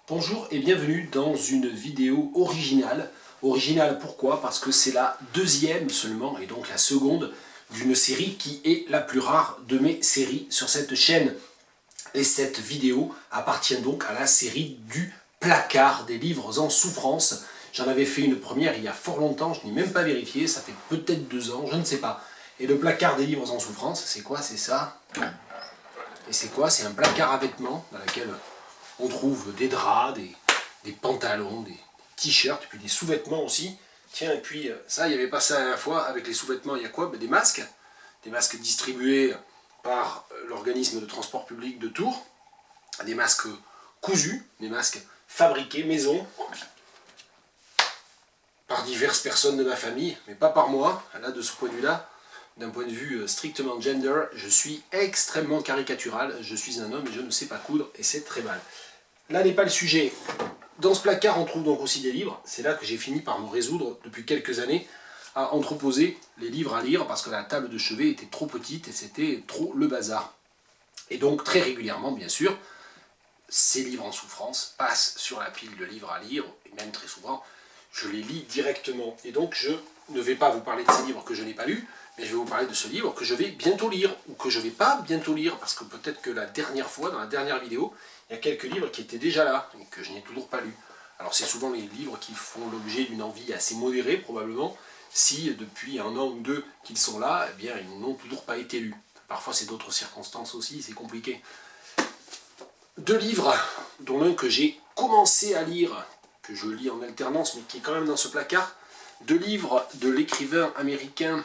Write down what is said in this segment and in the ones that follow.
Bonjour et bienvenue dans une vidéo originale. Originale pourquoi? Parce que c'est la deuxième seulement, et donc la seconde, d'une série qui est la plus rare de mes séries sur cette chaîne. Et cette vidéo appartient donc à la série du placard des livres en souffrance. J'en avais fait une première il y a fort longtemps, je n'ai même pas vérifié, ça fait peut-être 2 ans, je ne sais pas. Et le placard des livres en souffrance, c'est quoi? C'est ça. Et c'est quoi? C'est un placard à vêtements dans lequel on trouve des draps, des pantalons, des t-shirts, puis des sous-vêtements aussi. Tiens, et puis ça, il n'y avait pas ça à la fois. Avec les sous-vêtements, il y a quoi? Des masques distribués par l'organisme de transport public de Tours, des masques cousus, des masques fabriqués maison, par diverses personnes de ma famille, mais pas par moi. Là, de ce point de vue-là, d'un point de vue strictement gender, je suis extrêmement caricatural. Je suis un homme et je ne sais pas coudre, et c'est très mal. Là n'est pas le sujet. Dans ce placard, on trouve donc aussi des livres. C'est là que j'ai fini par me résoudre depuis quelques années à entreposer les livres à lire parce que la table de chevet était trop petite et c'était trop le bazar. Et donc très régulièrement, bien sûr, ces livres en souffrance passent sur la pile de livres à lire, et même très souvent, je les lis directement. Et donc je ne vais pas vous parler de ces livres que je n'ai pas lus, mais je vais vous parler de ce livre que je vais bientôt lire, ou que je ne vais pas bientôt lire, parce que peut-être que la dernière fois, dans la dernière vidéo, il y a quelques livres qui étaient déjà là, et que je n'ai toujours pas lus. Alors c'est souvent les livres qui font l'objet d'une envie assez modérée, probablement, si depuis 1 an ou 2 qu'ils sont là, eh bien ils n'ont toujours pas été lus. Parfois c'est d'autres circonstances aussi, c'est compliqué. 2 livres, dont l'un que j'ai commencé à lire, que je lis en alternance, mais qui est quand même dans ce placard. 2 livres de l'écrivain américain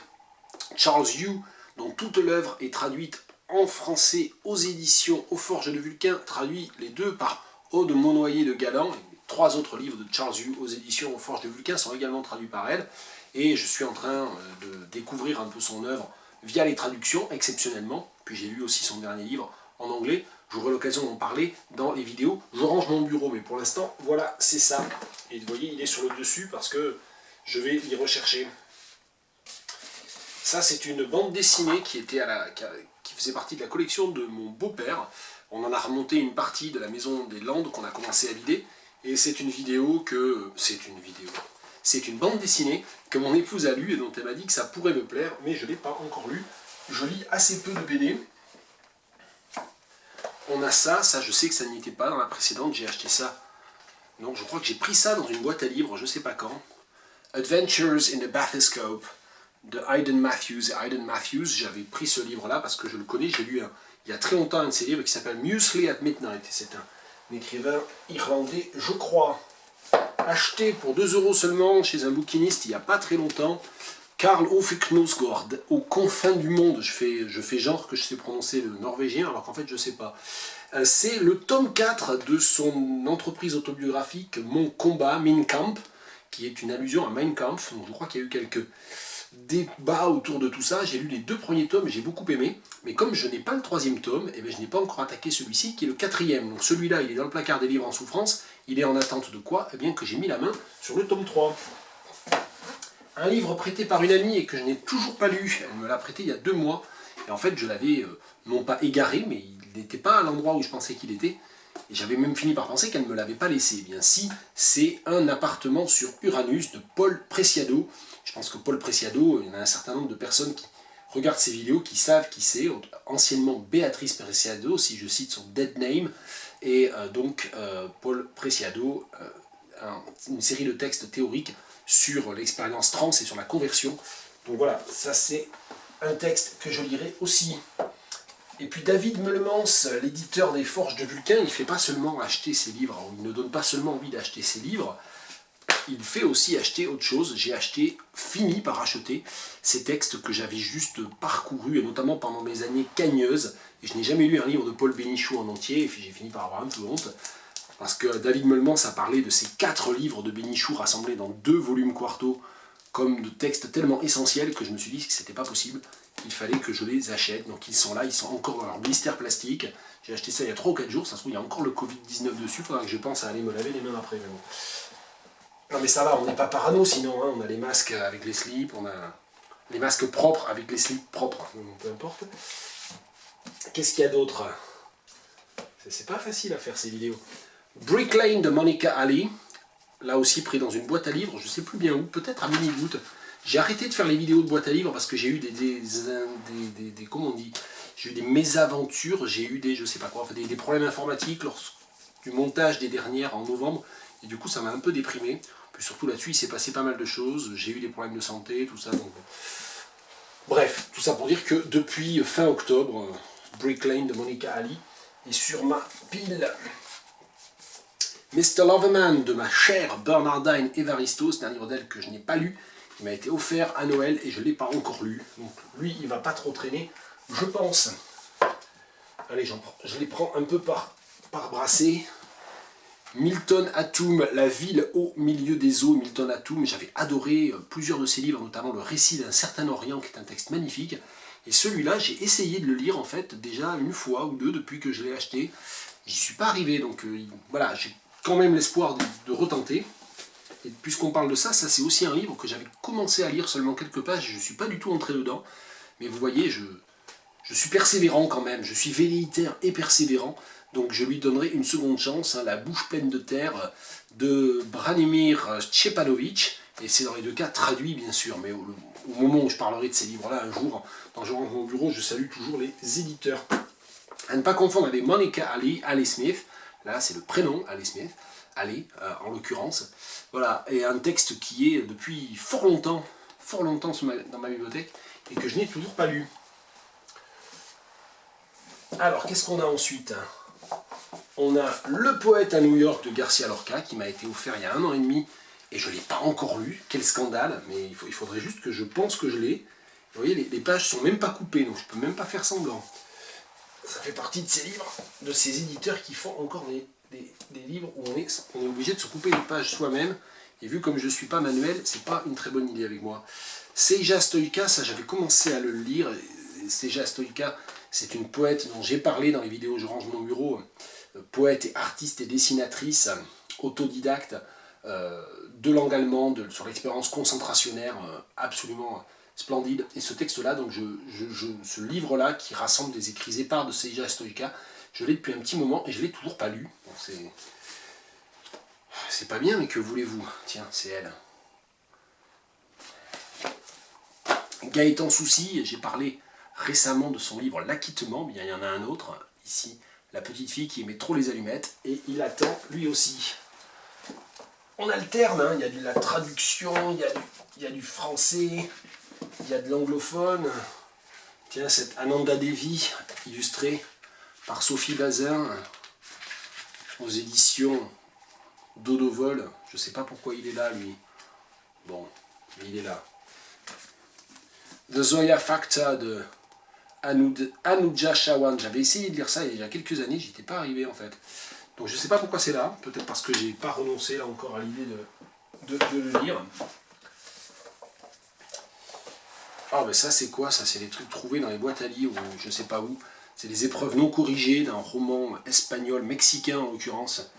Charles Yu, dont toute l'œuvre est traduite en français aux éditions Aux Forges de Vulcain, traduit les 2 par Aude Monnoyer de Galland. Les 3 autres livres de Charles Yu aux éditions Aux Forges de Vulcain sont également traduits par elle. Et je suis en train de découvrir un peu son œuvre via les traductions, exceptionnellement. Puis j'ai lu aussi son dernier livre en anglais. J'aurai l'occasion d'en parler dans les vidéos. Je range mon bureau, mais pour l'instant, voilà, c'est ça. Et vous voyez, il est sur le dessus parce que je vais y rechercher. Ça, c'est une bande dessinée qui faisait partie de la collection de mon beau-père. On en a remonté une partie de la Maison des Landes qu'on a commencé à vider. Et c'est une vidéo que... C'est une bande dessinée que mon épouse a lue et dont elle m'a dit que ça pourrait me plaire, mais je ne l'ai pas encore lu. Je lis assez peu de BD. On a ça je sais que ça n'y était pas dans la précédente, j'ai acheté ça. Donc je crois que j'ai pris ça dans une boîte à livres, je ne sais pas quand. Adventures in the Bathyscope de Aidan Matthews. Aidan Matthews, j'avais pris ce livre-là parce que je le connais, j'ai lu il y a très longtemps un de ses livres qui s'appelle Muesli at Midnight. C'est un écrivain irlandais, je crois, acheté pour 2 € seulement chez un bouquiniste il n'y a pas très longtemps. Karl Ove Knausgård, aux confins du monde. Je fais genre que je sais prononcer le norvégien, alors qu'en fait je ne sais pas. C'est le tome 4 de son entreprise autobiographique Mon combat, Mein Kampf, qui est une allusion à Mein Kampf. Donc je crois qu'il y a eu quelques débats autour de tout ça. J'ai lu les 2 premiers tomes et j'ai beaucoup aimé. Mais comme je n'ai pas le 3e tome, eh bien, je n'ai pas encore attaqué celui-ci qui est le 4e. Donc celui-là, il est dans le placard des livres en souffrance. Il est en attente de quoi? Eh bien que j'ai mis la main sur le tome 3. Un livre prêté par une amie et que je n'ai toujours pas lu. Elle me l'a prêté il y a 2 mois. Et en fait, je l'avais non pas égaré, mais il n'était pas à l'endroit où je pensais qu'il était. Et j'avais même fini par penser qu'elle ne me l'avait pas laissé. Eh bien si, c'est Un appartement sur Uranus de Paul Preciado. Je pense que Paul Preciado, il y en a un certain nombre de personnes qui regardent ces vidéos, qui savent qui c'est. Anciennement Béatrice Preciado, si je cite son dead name. Et donc Paul Preciado, une série de textes théoriques sur l'expérience trans et sur la conversion. Donc voilà, ça c'est un texte que je lirai aussi. Et puis David Meulemans, l'éditeur des Forges de Vulcain, il ne fait pas seulement acheter ses livres, il ne donne pas seulement envie d'acheter ses livres, il fait aussi acheter autre chose. J'ai fini par acheter ces textes que j'avais juste parcourus, et notamment pendant mes années cagneuses. Et je n'ai jamais lu un livre de Paul Bénichou en entier, et puis j'ai fini par avoir un peu honte. Parce que David Meulemans a parlé de ces 4 livres de Bénichou rassemblés dans 2 volumes quarto, comme de textes tellement essentiels que je me suis dit que c'était pas possible, qu'il fallait que je les achète. Donc ils sont là, ils sont encore dans leur blister plastique. J'ai acheté ça il y a 3 ou 4 jours, ça se trouve il y a encore le Covid-19 dessus, il faudra que je pense à aller me laver les mains après. Mais bon. Non mais ça va, on n'est pas parano sinon, hein. On a les masques avec les slips, on a les masques propres avec les slips propres, peu importe. Qu'est-ce qu'il y a d'autre? C'est pas facile à faire ces vidéos. Brick Lane de Monica Ali, là aussi pris dans une boîte à livres, je ne sais plus bien où, peut-être à Miniboot. J'ai arrêté de faire les vidéos de boîte à livres parce que j'ai eu comment on dit, j'ai eu des mésaventures, j'ai eu des, je sais pas quoi, enfin des problèmes informatiques lors du montage des dernières en novembre, et du coup ça m'a un peu déprimé. Puis surtout là-dessus il s'est passé pas mal de choses, j'ai eu des problèmes de santé, tout ça, donc... Bref, tout ça pour dire que depuis fin octobre, Brick Lane de Monica Ali est sur ma pile. Mr. Loverman de ma chère Bernardine Evaristo, c'est un livre d'elle que je n'ai pas lu. Il m'a été offert à Noël et je ne l'ai pas encore lu. Donc lui, il ne va pas trop traîner, je pense. Allez, je les prends un peu par brassée. Milton Atum, La ville au milieu des eaux, Milton Atum. J'avais adoré plusieurs de ses livres, notamment Le récit d'un certain Orient, qui est un texte magnifique. Et celui-là, j'ai essayé de le lire en fait déjà une fois ou deux depuis que je l'ai acheté. J'y suis pas arrivé, donc voilà, j'ai quand même l'espoir de retenter. Et puisqu'on parle de ça, ça c'est aussi un livre que j'avais commencé à lire seulement quelques pages, je ne suis pas du tout entré dedans. Mais vous voyez, je suis persévérant quand même, je suis velléitaire et persévérant. Donc je lui donnerai une seconde chance, hein, La bouche pleine de terre de Branimir Stjepanovich. Et c'est dans les deux cas traduit bien sûr, mais au moment où je parlerai de ces livres-là, un jour, quand je rentre mon bureau, je salue toujours les éditeurs. À ne pas confondre avec Monica Ali, Ali Smith, là c'est le prénom, Ali Smith, Ali en l'occurrence. Voilà, et un texte qui est depuis fort longtemps dans ma bibliothèque, et que je n'ai toujours pas lu. Alors, qu'est-ce qu'on a ensuite ? On a Le poète à New York de Garcia Lorca, qui m'a été offert il y a 1 an et demi, et je ne l'ai pas encore lu. Quel scandale, mais il faudrait juste que je pense que je l'ai. Vous voyez, les pages sont même pas coupées, donc je peux même pas faire semblant. Ça fait partie de ces livres, de ces éditeurs qui font encore des livres où on est obligé de se couper les pages soi-même. Et vu comme je ne suis pas manuel, c'est pas une très bonne idée avec moi. Seija Stoïka, ça j'avais commencé à le lire. Seija Stoïka, c'est une poète dont j'ai parlé dans les vidéos Je range mon bureau. Poète et artiste et dessinatrice, autodidacte, de langue allemande, sur l'expérience concentrationnaire, absolument splendide. Et ce texte-là, donc ce livre-là, qui rassemble des écrits épars de Seija Stoïka, je l'ai depuis un petit moment et je ne l'ai toujours pas lu. C'est pas bien, mais que voulez-vous? Tiens, c'est elle. Gaëtan Soucy, j'ai parlé récemment de son livre L'acquittement, bien il y en a un autre, ici, La petite fille qui aimait trop les allumettes, et il attend lui aussi. On alterne, hein, il y a de la traduction, il y a du français, il y a de l'anglophone. Tiens, cette Ananda Devi, illustrée par Sophie Bazin, aux éditions Dodovol. Je ne sais pas pourquoi il est là, lui. Bon, mais il est là. The Zoya Facta de Anuja Chawan. J'avais essayé de lire ça il y a quelques années, j'y étais pas arrivé en fait. Donc je ne sais pas pourquoi c'est là, peut-être parce que j'ai pas renoncé là encore à l'idée de le lire. Ah ben ça c'est quoi? Ça c'est des trucs trouvés dans les boîtes à livres ou je sais pas où. C'est des épreuves non corrigées d'un roman espagnol, mexicain en l'occurrence,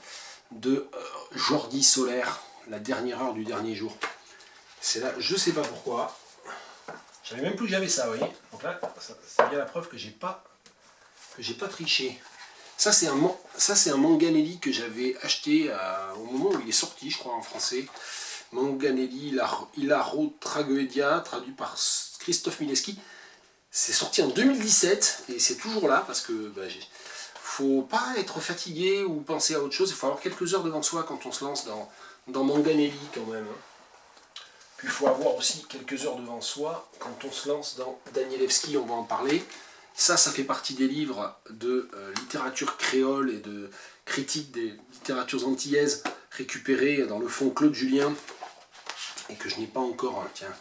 de Jordi Soler, La dernière heure du dernier jour. C'est là, je sais pas pourquoi. Je savais même plus que j'avais ça, vous voyez. Donc là, c'est bien la preuve que j'ai pas triché. Ça c'est un Manganelli que j'avais acheté au moment où il est sorti, je crois en français. Manganelli Hilaro Tragedia, traduit par Christophe Mileski. C'est sorti en 2017 et c'est toujours là parce que faut pas être fatigué ou penser à autre chose. Il faut avoir quelques heures devant soi quand on se lance dans Manganelli quand même. Puis il faut avoir aussi quelques heures devant soi quand on se lance dans Danielewski, on va en parler. Ça fait partie des livres de littérature créole et de critique des littératures antillaises récupérées dans le fonds Claude Julien et que je n'ai pas encore. Tiens,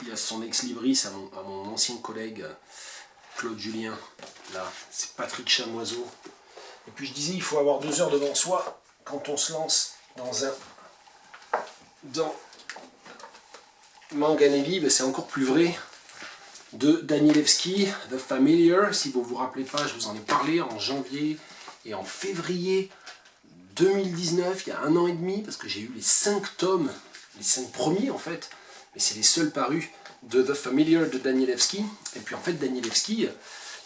il y a son ex-libris à mon ancien collègue Claude Julien. Là, c'est Patrick Chamoiseau. Et puis je disais, il faut avoir 2 heures devant soi quand on se lance dans Manganelli, c'est encore plus vrai. De Danielewski, The Familiar, si vous vous rappelez pas, je vous en ai parlé en janvier et en février 2019, il y a 1 an et demi, parce que j'ai eu les 5 tomes, les 5 premiers en fait, mais c'est les seuls parus de The Familiar de Danielewski. Et puis en fait Danielewski,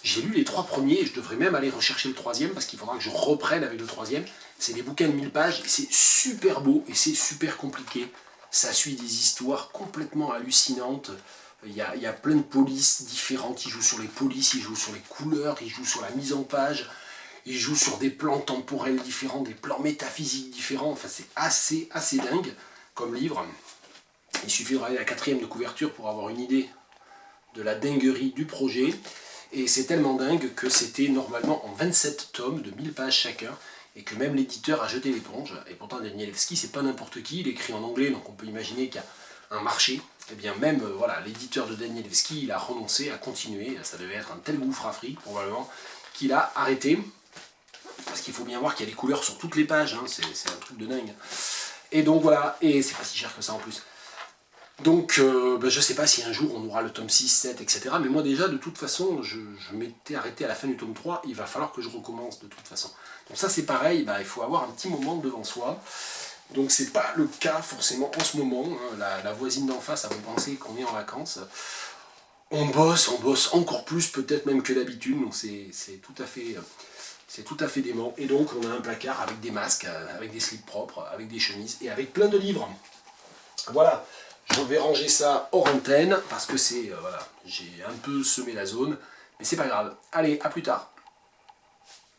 J'ai lu les 3 premiers, et je devrais même aller rechercher le 3e, parce qu'il faudra que je reprenne avec le 3e. C'est des bouquins de 1000 pages, et c'est super beau, et c'est super compliqué. Ça suit des histoires complètement hallucinantes. Il y a plein de polices différentes, il joue sur les polices, il joue sur les couleurs, il joue sur la mise en page, il joue sur des plans temporels différents, des plans métaphysiques différents. Enfin, c'est assez dingue comme livre. Il suffit de regarder la 4e de couverture pour avoir une idée de la dinguerie du projet. Et c'est tellement dingue que c'était normalement en 27 tomes de 1000 pages chacun, et que même l'éditeur a jeté l'éponge. Et pourtant Danielewski, c'est pas n'importe qui, il écrit en anglais, donc on peut imaginer qu'il y a un marché. Et bien même voilà, l'éditeur de Danielewski, il a renoncé à continuer, ça devait être un tel gouffre à fric probablement, qu'il a arrêté. Parce qu'il faut bien voir qu'il y a des couleurs sur toutes les pages, hein, c'est un truc de dingue. Et donc voilà, et c'est pas si cher que ça en plus. Donc, je sais pas si un jour on aura le tome 6, 7, etc. Mais moi déjà, de toute façon, je m'étais arrêté à la fin du tome 3, il va falloir que je recommence de toute façon. Donc ça c'est pareil, il faut avoir un petit moment devant soi. Donc c'est pas le cas forcément en ce moment, hein. La voisine d'en face, a vous penser qu'on est en vacances. On bosse encore plus peut-être même que d'habitude, donc c'est tout à fait dément. Et donc on a un placard avec des masques, avec des slips propres, avec des chemises et avec plein de livres. Voilà. Je vais ranger ça hors antenne parce que c'est, voilà, j'ai un peu semé la zone, mais c'est pas grave. Allez, à plus tard.